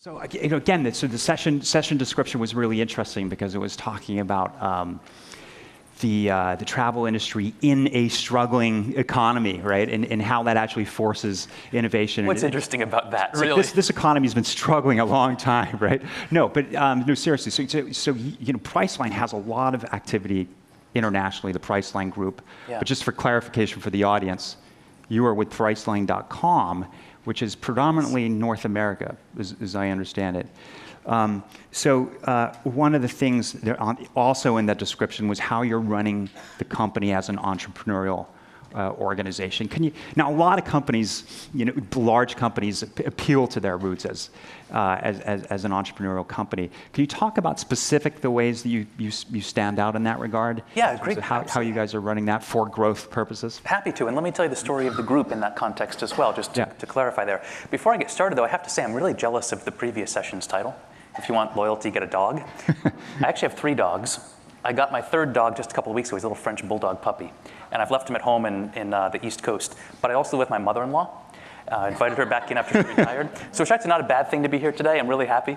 So again, so the session description was really interesting because it was talking about the travel industry in a struggling economy, right? And how that actually forces innovation. What's interesting about that, really? Like this economy's been struggling a long time, right? No, but no, seriously. So Priceline has a lot of activity internationally, the Priceline group. Yeah. But just for clarification for the audience, you are with Priceline.com, which is predominantly North America, as I understand it. So one of the things that also in that description was how you're running the company as an entrepreneurial organization. Now a lot of companies, large companies appeal to their roots as an entrepreneurial company. Can you talk about the ways that you stand out in that regard? Yeah, great. How you guys are running that for growth purposes? Happy to, and let me tell you the story of the group in that context as well, just to clarify there. Before I get started though, I have to say I'm really jealous of the previous session's title. If you want loyalty, get a dog. I actually have 3 dogs. I got my 3rd dog just a couple of weeks ago. He's a little French bulldog puppy. And I've left him at home in the East Coast. But I also live with my mother-in-law. I invited her back in after she retired. So it's actually not a bad thing to be here today. I'm really happy.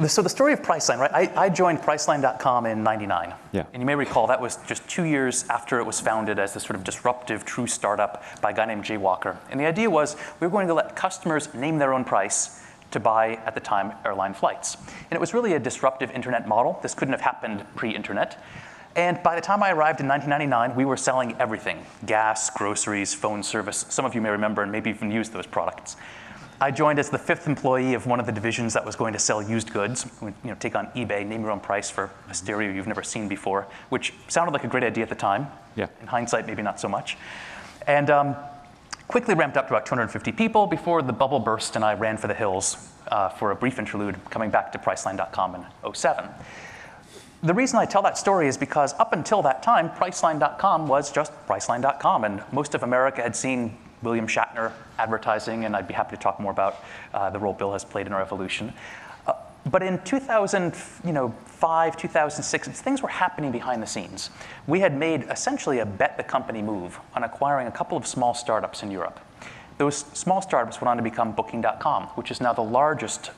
So the story of Priceline, right? I joined Priceline.com in '99. Yeah. And you may recall that was just 2 years after it was founded as this sort of disruptive, true startup by a guy named Jay Walker. And the idea was we were going to let customers name their own price to buy, at the time, airline flights. And it was really a disruptive internet model. This couldn't have happened pre-internet. And by the time I arrived in 1999, we were selling everything: gas, groceries, phone service. Some of you may remember and maybe even use those products. I joined as the 5th employee of one of the divisions that was going to sell used goods. Take on eBay, name your own price for a stereo you've never seen before, which sounded like a great idea at the time. Yeah. In hindsight, maybe not so much. And quickly ramped up to about 250 people before the bubble burst and I ran for the hills for a brief interlude, coming back to Priceline.com in '07. The reason I tell that story is because up until that time, Priceline.com was just Priceline.com, and most of America had seen William Shatner advertising, and I'd be happy to talk more about the role Bill has played in our evolution. But in 2005, 2006, things were happening behind the scenes. We had made essentially a bet the company move on acquiring a couple of small startups in Europe. Those small startups went on to become Booking.com, which is now the largest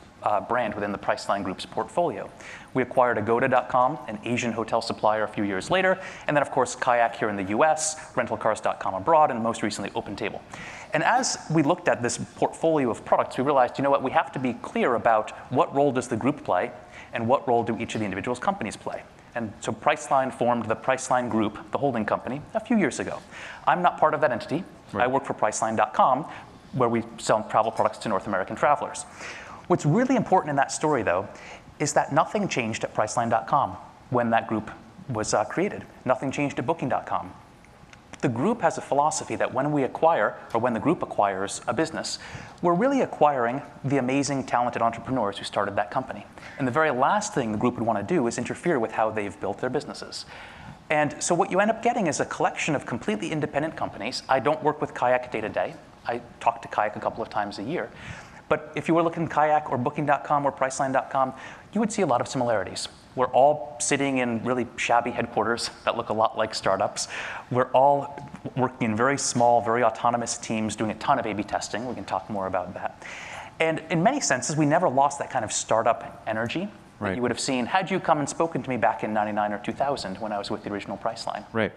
brand within the Priceline Group's portfolio. We acquired Agoda.com, an Asian hotel supplier, a few years later, and then of course Kayak here in the US, Rentalcars.com abroad, and most recently OpenTable. And as we looked at this portfolio of products, we realized, we have to be clear about what role does the group play and what role do each of the individual companies play. And so Priceline formed the Priceline Group, the holding company, a few years ago. I'm not part of that entity. Right. I work for Priceline.com, where we sell travel products to North American travelers. What's really important in that story, though, is that nothing changed at Priceline.com when that group was created. Nothing changed at Booking.com. The group has a philosophy that when we acquire, or when the group acquires a business, we're really acquiring the amazing, talented entrepreneurs who started that company. And the very last thing the group would want to do is interfere with how they've built their businesses. And so what you end up getting is a collection of completely independent companies. I don't work with Kayak day to day. I talk to Kayak a couple of times a year. But if you were looking at Kayak or Booking.com or Priceline.com, you would see a lot of similarities. We're all sitting in really shabby headquarters that look a lot like startups. We're all working in very small, very autonomous teams doing a ton of A/B testing. We can talk more about that. And in many senses, we never lost that kind of startup energy that you would have seen had you come and spoken to me back in '99 or 2000 when I was with the original Priceline. Right.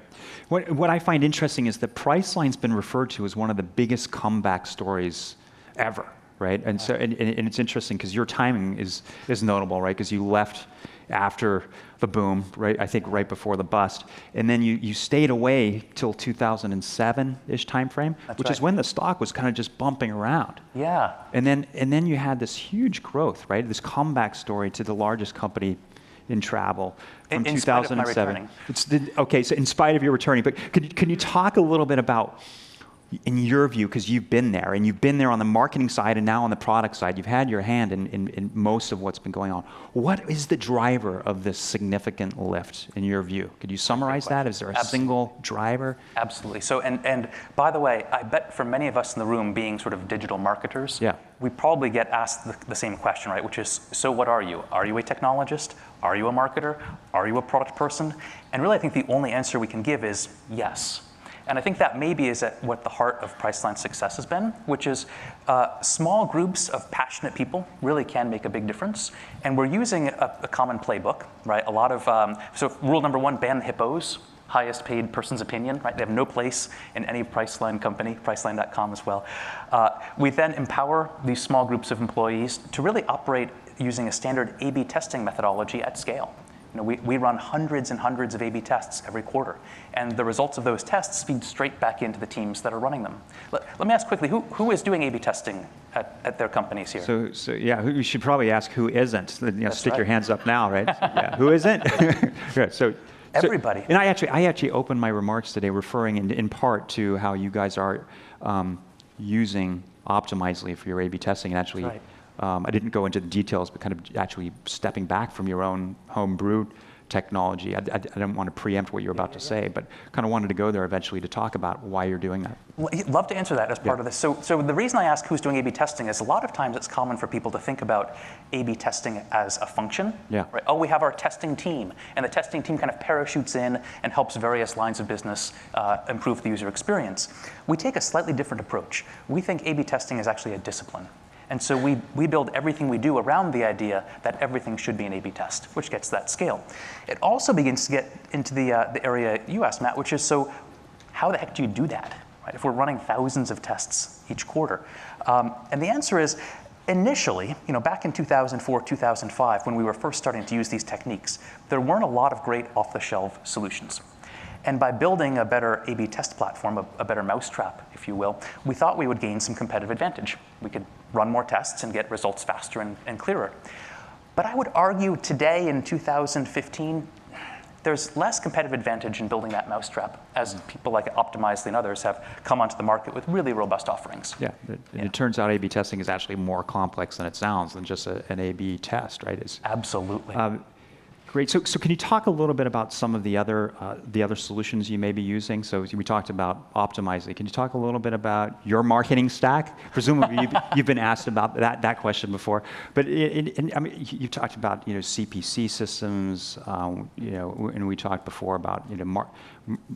What I find interesting is that Priceline's been referred to as one of the biggest comeback stories ever. Right, and so and it's interesting because your timing is notable, right? Because you left after the boom, right? I think right before the bust, and then you stayed away till 2007-ish timeframe, which is when the stock was kind of just bumping around. Yeah. And then you had this huge growth, right? This comeback story to the largest company in travel from 2007. Okay, so in spite of your returning, but can you talk a little bit about, in your view, because you've been there, and you've been there on the marketing side and now on the product side, you've had your hand in most of what's been going on. What is the driver of this significant lift, in your view? Could you summarize that? Is there a single driver? Absolutely. So, and by the way, I bet for many of us in the room being sort of digital marketers, we probably get asked the same question, right? Which is, so what are you? Are you a technologist? Are you a marketer? Are you a product person? And really, I think the only answer we can give is yes. And I think that maybe is at what the heart of Priceline's success has been, which is small groups of passionate people really can make a big difference. And we're using a common playbook, right? A lot of, so rule number 1, ban the hippos. Highest paid person's opinion, right? They have no place in any Priceline company, Priceline.com as well. We then empower these small groups of employees to really operate using a standard A/B testing methodology at scale. We run hundreds and hundreds of A/B tests every quarter, and the results of those tests feed straight back into the teams that are running them. Let me ask quickly, who is doing A/B testing at their companies here? So yeah, you should probably ask who isn't. Stick your hands up now, right? Yeah, who isn't? Good. So everybody. And I actually opened my remarks today referring in part to how you guys are using Optimizely for your A/B testing, and actually, right. I didn't go into the details, but kind of actually stepping back from your own home-brewed technology. I don't want to preempt what you're about to say, but kind of wanted to go there eventually to talk about why you're doing that. Well, I'd love to answer that as part of this. So the reason I ask who's doing A/B testing is a lot of times it's common for people to think about A/B testing as a function. Yeah. Right? Oh, we have our testing team, and the testing team kind of parachutes in and helps various lines of business improve the user experience. We take a slightly different approach. We think A/B testing is actually a discipline. And so we build everything we do around the idea that everything should be an A/B test, which gets that scale. It also begins to get into the area you asked, Matt, which is, so how the heck do you do that, right? If we're running thousands of tests each quarter. And the answer is, initially, back in 2004, 2005, when we were first starting to use these techniques, there weren't a lot of great off-the-shelf solutions. And by building a better A/B test platform, a better mousetrap, if you will, we thought we would gain some competitive advantage. We could run more tests and get results faster and clearer. But I would argue today in 2015, there's less competitive advantage in building that mousetrap as people like Optimizely and others have come onto the market with really robust offerings. Yeah, it turns out A/B testing is actually more complex than it sounds than just an A/B test, right? Absolutely. Great. So can you talk a little bit about some of the other solutions you may be using? So we talked about Optimizely. Can you talk a little bit about your marketing stack? Presumably you've been asked about that question before. But I mean, you talked about CPC systems. And we talked before about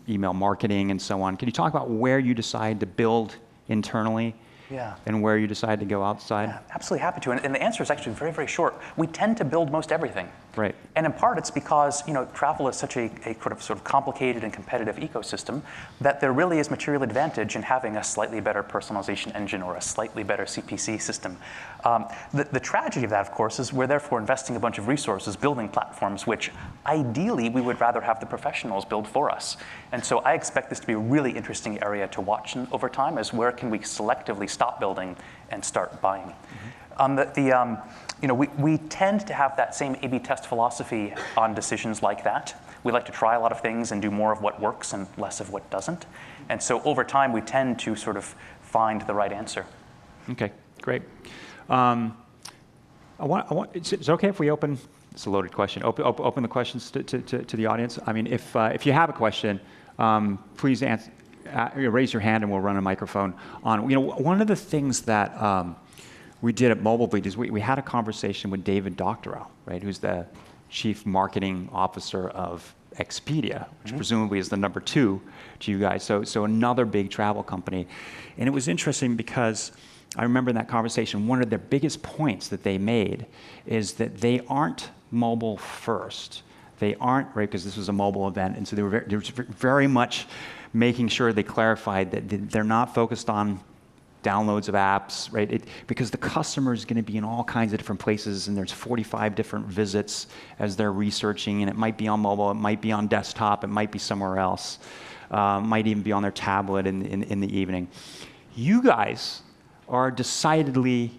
email marketing and so on. Can you talk about where you decide to build internally? Yeah. And where you decide to go outside? Yeah, absolutely happy to. And the answer is actually very, very short. We tend to build most everything. Right. And in part, it's because travel is such a sort of complicated and competitive ecosystem that there really is material advantage in having a slightly better personalization engine or a slightly better CPC system. The tragedy of that, of course, is we're therefore investing a bunch of resources building platforms which ideally we would rather have the professionals build for us. And so I expect this to be a really interesting area to watch over time, is where can we selectively stop building and start buying. We tend to have that same A/B test philosophy on decisions like that. We like to try a lot of things and do more of what works and less of what doesn't. And so over time, we tend to sort of find the right answer. Okay, great. Is it okay if we open? It's a loaded question. Open the questions to the audience. I mean, if you have a question, please raise your hand and we'll run a microphone on. One of the things that we did at MobileBeat is we had a conversation with David Doctorow, right, who's the Chief Marketing Officer of Expedia, which presumably is the number 2 to you guys. So another big travel company. And it was interesting because I remember in that conversation, one of their biggest points that they made is that they aren't mobile first. They aren't, right, because this was a mobile event, and so they were very much making sure they clarified that they're not focused on downloads of apps, right? Because the customer is going to be in all kinds of different places, and there's 45 different visits as they're researching, and it might be on mobile, it might be on desktop, it might be somewhere else, might even be on their tablet in the evening. You guys are decidedly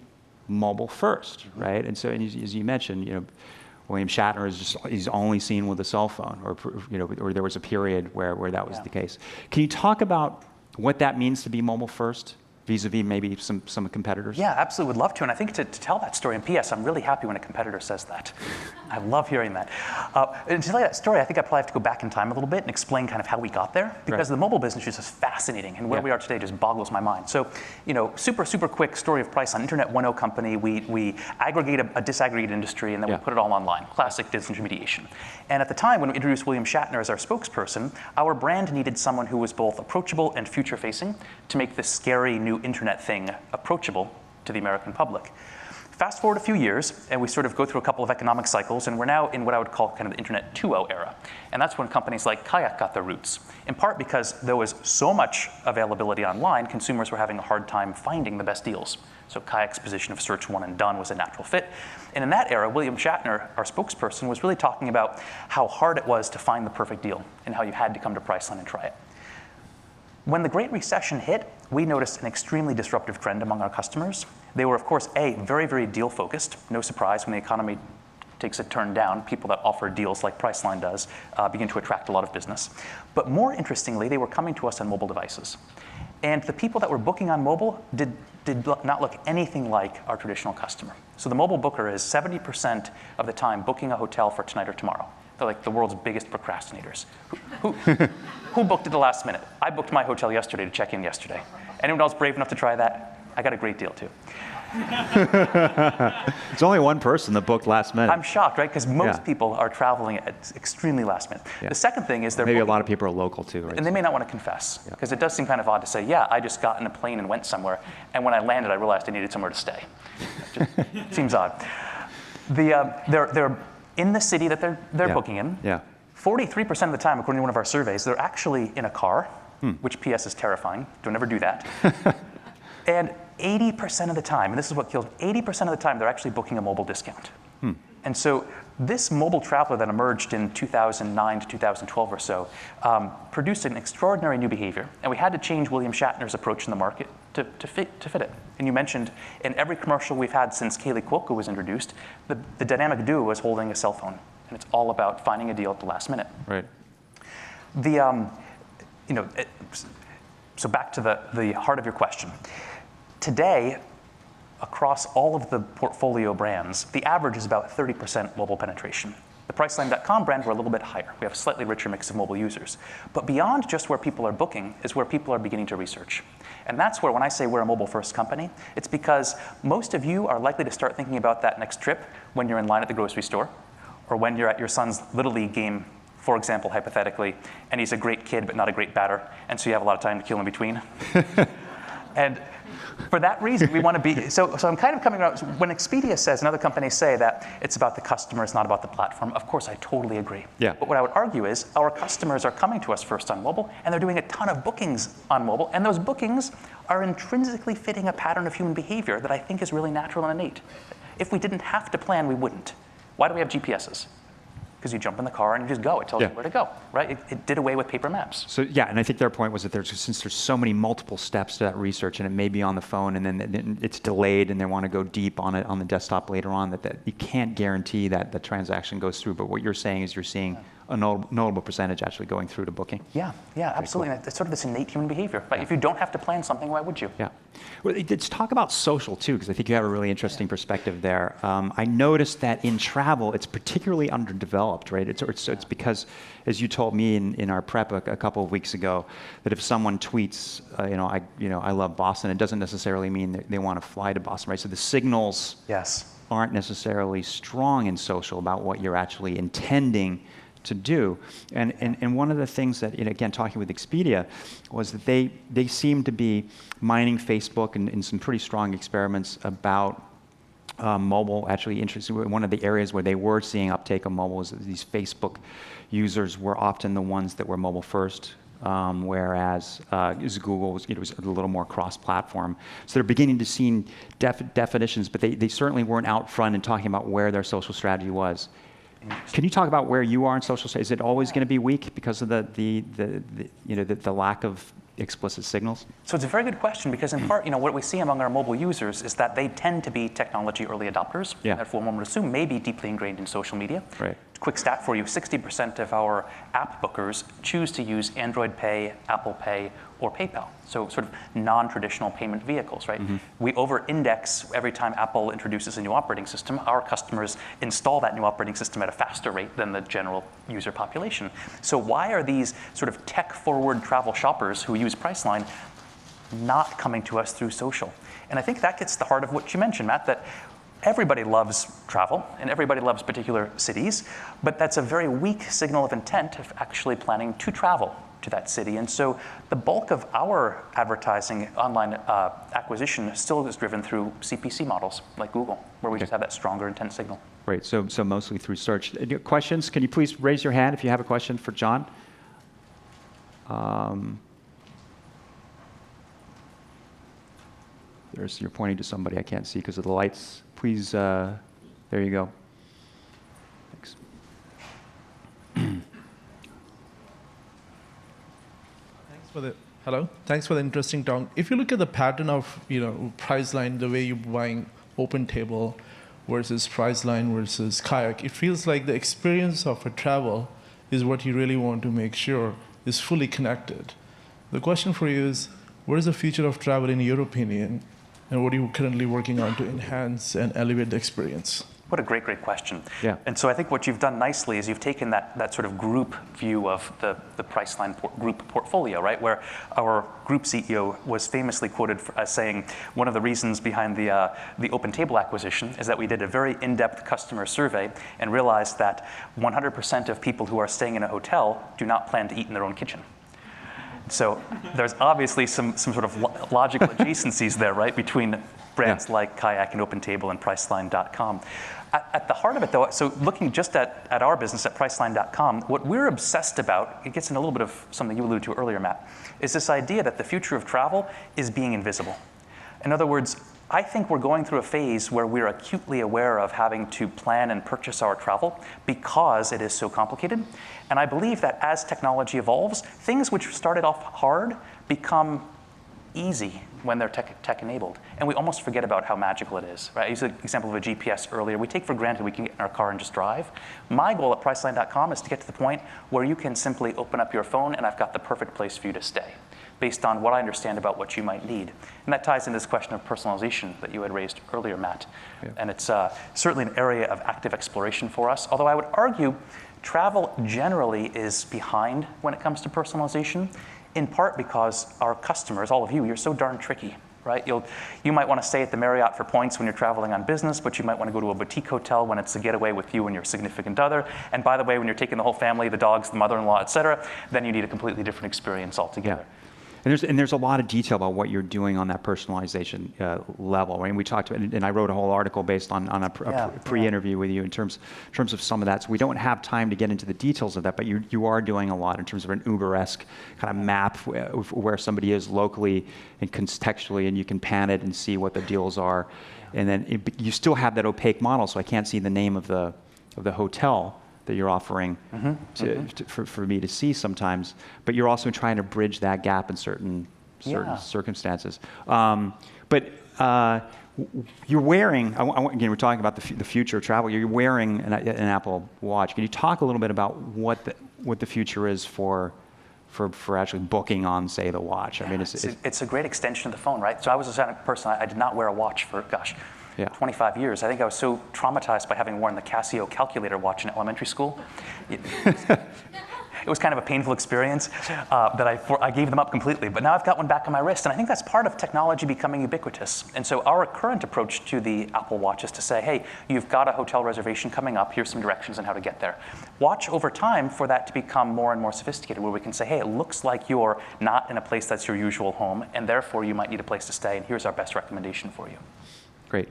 mobile first, right? And so, as you mentioned, William Shatner he's only seen with a cell phone, or there was a period where that was the case. Can you talk about what that means to be mobile first? vis-a-vis maybe some competitors? Yeah, absolutely, would love to. And I think to tell that story, and P.S., I'm really happy when a competitor says that. I love hearing that. And to tell you that story, I think I probably have to go back in time a little bit and explain kind of how we got there, because the mobile business is just fascinating, and where we are today just boggles my mind. So, super quick story of Priceline. Internet 1.0 company. We aggregate a disaggregated industry, and then we put it all online. Classic disintermediation. And at the time, when we introduced William Shatner as our spokesperson, our brand needed someone who was both approachable and future-facing to make this scary new internet thing approachable to the American public. Fast forward a few years, and we sort of go through a couple of economic cycles, and we're now in what I would call kind of the Internet 2.0 era. And that's when companies like Kayak got their roots, in part because there was so much availability online, consumers were having a hard time finding the best deals. So Kayak's position of search one and done was a natural fit. And in that era, William Shatner, our spokesperson, was really talking about how hard it was to find the perfect deal and how you had to come to Priceline and try it. When the Great Recession hit, we noticed an extremely disruptive trend among our customers. They were, of course, very, very deal-focused. No surprise when the economy takes a turn down, people that offer deals like Priceline does begin to attract a lot of business. But more interestingly, they were coming to us on mobile devices. And the people that were booking on mobile did not look anything like our traditional customer. So the mobile booker is 70% of the time booking a hotel for tonight or tomorrow. They're like the world's biggest procrastinators. Who booked at the last minute? I booked my hotel yesterday to check in yesterday. Anyone else brave enough to try that? I got a great deal too. It's only one person that booked last minute. I'm shocked, right? Because most people are traveling at extremely last minute. The second thing is they're maybe booking, a lot of people are local too, right? and they may not want to confess, because it does seem kind of odd to say, yeah, I just got in a plane and went somewhere, and when I landed, I realized I needed somewhere to stay. It just seems odd. They're in the city that they're booking in. 43% of the time, according to one of our surveys, they're actually in a car, which PS is terrifying. Don't ever do that. And 80% of the time, and this is what kills, 80% of the time, they're actually booking a mobile discount. And so this mobile traveler that emerged in 2009 to 2012 or so produced an extraordinary new behavior. And we had to change William Shatner's approach in the market to fit it. And you mentioned in every commercial we've had since Kaylee Cuoco was introduced, the dynamic duo is holding a cell phone. And it's all about finding a deal at the last minute. Right. So back to the heart of your question. Today, across all of the portfolio brands, the average is about 30% mobile penetration. The Priceline.com brand, we're a little bit higher. We have a slightly richer mix of mobile users. But beyond just where people are booking is where people are beginning to research. And that's where, when I say we're a mobile-first company, it's because most of you are likely to start thinking about that next trip when you're in line at the grocery store, or when you're at your son's Little League game, for example, hypothetically, and he's a great kid but not a great batter, and so you have a lot of time to kill in between. And for that reason, we want to be, so I'm kind of coming around, when Expedia says, and other companies say that it's about the customer, it's not about the platform, of course I totally agree. But what I would argue is our customers are coming to us first on mobile, and they're doing a ton of bookings on mobile, and those bookings are intrinsically fitting a pattern of human behavior that I think is really natural and innate. If we didn't have to plan, we wouldn't. Why do we have GPSs? Because you jump in the car and you just go. It tells you where to go, right? It did away with paper maps. So and I think their point was that since there's so many multiple steps to that research, and it may be on the phone, and then it's delayed, and they want to go deep on it on the desktop later on, that you can't guarantee that the transaction goes through. But what you're saying is you're seeing a notable percentage actually going through to booking. Yeah, absolutely. Cool. It's sort of this innate human behavior. Right? If you don't have to plan something, why would you? Yeah. Well, let's talk about social too, because I think you have a really interesting perspective there. I noticed that in travel, it's particularly underdeveloped, right? It's because, as you told me in our prep a couple of weeks ago, that if someone tweets, I love Boston, it doesn't necessarily mean that they want to fly to Boston, right? So the signals aren't necessarily strong in social about what you're actually intending to do. And one of the things that, again, talking with Expedia, was that they seem to be mining Facebook in some pretty strong experiments about mobile. Actually, interesting, one of the areas where they were seeing uptake of mobile is that these Facebook users were often the ones that were mobile first, whereas Google was a little more cross-platform. So they're beginning to see definitions, but they certainly weren't out front and talking about where their social strategy was. Can you talk about where you are in social? Is it always going to be weak because of the lack of explicit signals? So it's a very good question, because in part, what we see among our mobile users is that they tend to be technology early adopters. Yeah. Therefore, one would assume may be deeply ingrained in social media. Right. quick stat for you, 60% of our app bookers choose to use Android Pay, Apple Pay, or PayPal. So sort of non-traditional payment vehicles, right? We over-index every time Apple introduces a new operating system. Our customers install that new operating system at a faster rate than the general user population. So why are these sort of tech-forward travel shoppers who use Priceline not coming to us through social? And I think that gets to the heart of what you mentioned, Matt, that everybody loves travel and everybody loves particular cities, but that's a very weak signal of intent of actually planning to travel to that city. And so the bulk of our advertising online acquisition still is driven through CPC models like Google, where we just have that stronger intent signal. Right, so mostly through search. Any questions? Can you please raise your hand if you have a question for John? You're pointing to somebody I can't see because of the lights. Please, there you go. Thanks. Thanks for the interesting talk. If you look at the pattern of Priceline, the way you're buying OpenTable versus Priceline versus Kayak, it feels like the experience of a travel is what you really want to make sure is fully connected. The question for you is, what is the future of travel in your opinion, and what are you currently working on to enhance and elevate the experience? What a great question. Yeah. And so I think what you've done nicely is you've taken that sort of group view of the Priceline group portfolio, right? Where our group CEO was famously quoted as saying, one of the reasons behind the OpenTable acquisition is that we did a very in-depth customer survey and realized that 100% of people who are staying in a hotel do not plan to eat in their own kitchen. So there's obviously some sort of logical adjacencies there, right, between brands like Kayak and OpenTable and Priceline.com. At the heart of it, though, so looking just at our business at Priceline.com, what we're obsessed about, it gets in a little bit of something you alluded to earlier, Matt, is this idea that the future of travel is being invisible. In other words, I think we're going through a phase where we're acutely aware of having to plan and purchase our travel because it is so complicated. And I believe that as technology evolves, things which started off hard become easy when they're tech-enabled. And we almost forget about how magical it is, right? I used an example of a GPS earlier. We take for granted we can get in our car and just drive. My goal at Priceline.com is to get to the point where you can simply open up your phone and I've got the perfect place for you to stay, based on what I understand about what you might need. And that ties into this question of personalization that you had raised earlier, Matt. Yeah. And it's certainly an area of active exploration for us, although I would argue travel generally is behind when it comes to personalization, in part because our customers, all of you, you're so darn tricky, right? You might want to stay at the Marriott for points when you're traveling on business, but you might want to go to a boutique hotel when it's a getaway with you and your significant other. And by the way, when you're taking the whole family, the dogs, the mother-in-law, et cetera, then you need a completely different experience altogether. Yeah. And there's a lot of detail about what you're doing on that personalization level. Right? And we talked about, and I wrote a whole article based on a pre-interview with you in terms of some of that. So we don't have time to get into the details of that, but you are doing a lot in terms of an Uber-esque kind of map where somebody is locally and contextually, and you can pan it and see what the deals are. And then you still have that opaque model, so I can't see the name of the hotel that you're offering for me to see sometimes, but you're also trying to bridge that gap in certain circumstances. But you're wearing, again, we're talking about the future of travel. You're wearing an Apple Watch. Can you talk a little bit about what the future is for actually booking on, say, the watch? I mean, it's a great extension of the phone, right? So I was a person, I did not wear a watch for, 25 years. I think I was so traumatized by having worn the Casio calculator watch in elementary school. It was kind of a painful experience that I gave them up completely. But now I've got one back on my wrist. And I think that's part of technology becoming ubiquitous. And so our current approach to the Apple Watch is to say, hey, you've got a hotel reservation coming up. Here's some directions on how to get there. Watch over time for that to become more and more sophisticated, where we can say, hey, it looks like you're not in a place that's your usual home, and therefore you might need a place to stay. And here's our best recommendation for you. Great.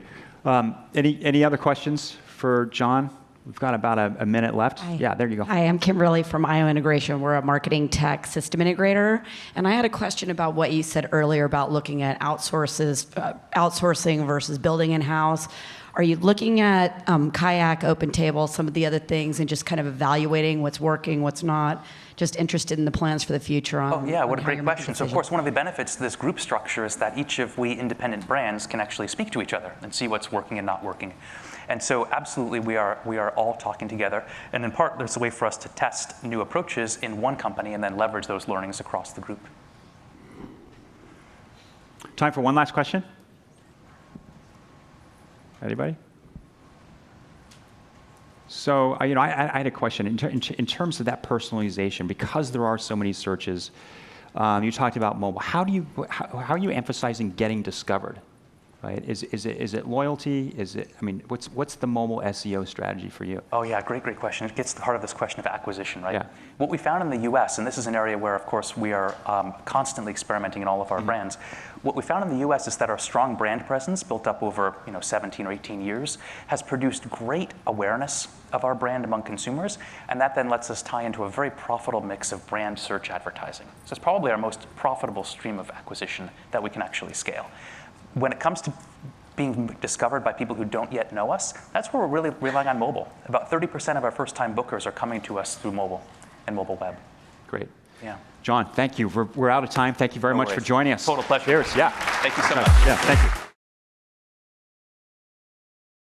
Any other questions for John? We've got about a minute left. Hi. Yeah, there you go. Hi, I'm Kimberly from IO Integration. We're a marketing tech system integrator. And I had a question about what you said earlier about looking at outsourcing versus building in-house. Are you looking at Kayak, OpenTable, some of the other things, and just kind of evaluating what's working, what's not? Just interested in the plans for the future on what a great question. So of course, one of the benefits to this group structure is that each of we independent brands can actually speak to each other and see what's working and not working. And so absolutely we are all talking together. And in part, there's a way for us to test new approaches in one company and then leverage those learnings across the group. Time for one last question. Anybody? So, I had a question. In terms of that personalization, because there are so many searches, you talked about mobile. How are you emphasizing getting discovered? Right? Is it loyalty? What's the mobile SEO strategy for you? Oh yeah, great question. It gets to the heart of this question of acquisition, right? Yeah. What we found in the US, and this is an area where, of course, we are constantly experimenting in all of our brands. What we found in the US is that our strong brand presence, built up over 17 or 18 years, has produced great awareness of our brand among consumers, and that then lets us tie into a very profitable mix of brand search advertising. So it's probably our most profitable stream of acquisition that we can actually scale. When it comes to being discovered by people who don't yet know us, that's where we're really relying on mobile. About 30% of our first-time bookers are coming to us through mobile and mobile web. Great. Yeah. John, thank you. We're out of time. Thank you very much for joining us. Total pleasure. Cheers. Yeah. Thank you so much. Yeah, thank you.